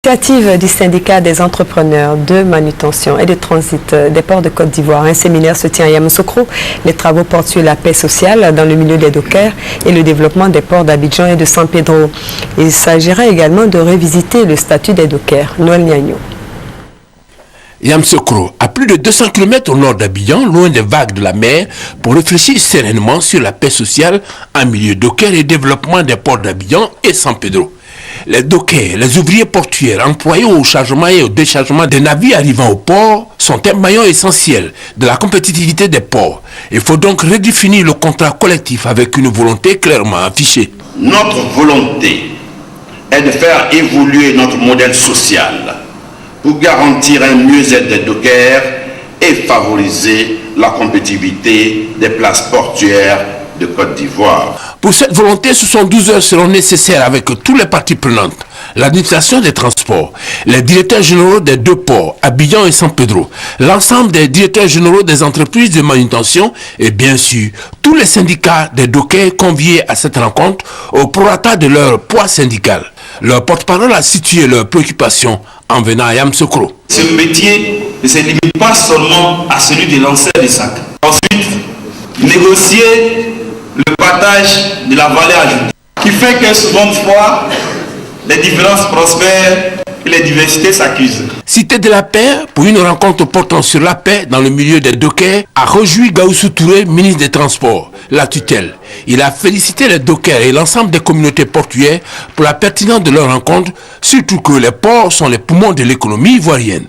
Initiative du syndicat des entrepreneurs de manutention et de transit des ports de Côte d'Ivoire. Un séminaire se tient à Yamoussoukro. Les travaux portent sur la paix sociale dans le milieu des dockers et le développement des ports d'Abidjan et de San Pedro. Il s'agira également de revisiter le statut des dockers. Noël Niagno. Yamoussoukro, à plus de 200 km au nord d'Abidjan, loin des vagues de la mer, pour réfléchir sereinement sur la paix sociale en milieu docker et développement des ports d'Abidjan et San Pedro. Les dockers, les ouvriers portuaires employés au chargement et au déchargement des navires arrivant au port sont un maillon essentiel de la compétitivité des ports. Il faut donc redéfinir le contrat collectif avec une volonté clairement affichée. Notre volonté est de faire évoluer notre modèle social pour garantir un mieux-être des dockers et favoriser la compétitivité des places portuaires de Côte d'Ivoire. Pour cette volonté, 72 heures seront nécessaires avec toutes les parties prenantes. L'administration des transports, les directeurs généraux des deux ports, Abidjan et San Pedro, l'ensemble des directeurs généraux des entreprises de manutention et bien sûr tous les syndicats des dockers conviés à cette rencontre au prorata de leur poids syndical. Leur porte-parole a situé leurs préoccupations en venant à Yamoussoukro. Ce métier ne se limite pas seulement à celui de lanceur de sacs. Ensuite, négocier le partage de la valeur ajoutée, qui fait que seconde fois, les différences prospèrent et les diversités s'accusent. Cité de la paix, pour une rencontre portant sur la paix dans le milieu des dockers, a rejoui Gaoussou Touré, ministre des Transports, la tutelle. Il a félicité les dockers et l'ensemble des communautés portuaires pour la pertinence de leur rencontre, surtout que les ports sont les poumons de l'économie ivoirienne.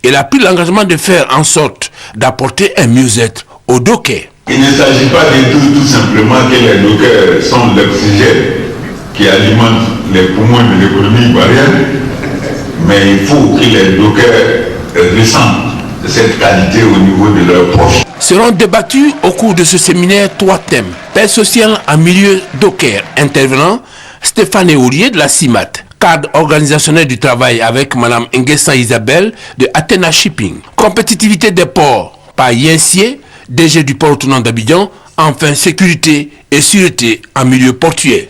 Il a pris l'engagement de faire en sorte d'apporter un mieux-être aux dockers. Il ne s'agit pas du tout simplement que les dockers sont l'oxygène qui alimente les poumons de l'économie ivoirienne, mais il faut que les dockers ressentent cette qualité au niveau de leurs proches. Seront débattus au cours de ce séminaire 3 thèmes. Paix sociale en milieu docker. Intervenant Stéphane Eourier de la CIMAT. Cadre organisationnel du travail avec Mme Nguessa Isabelle de Athena Shipping. Compétitivité des ports par Yensier, DG du port autonome d'Abidjan. Enfin, sécurité et sûreté en milieu portuaire.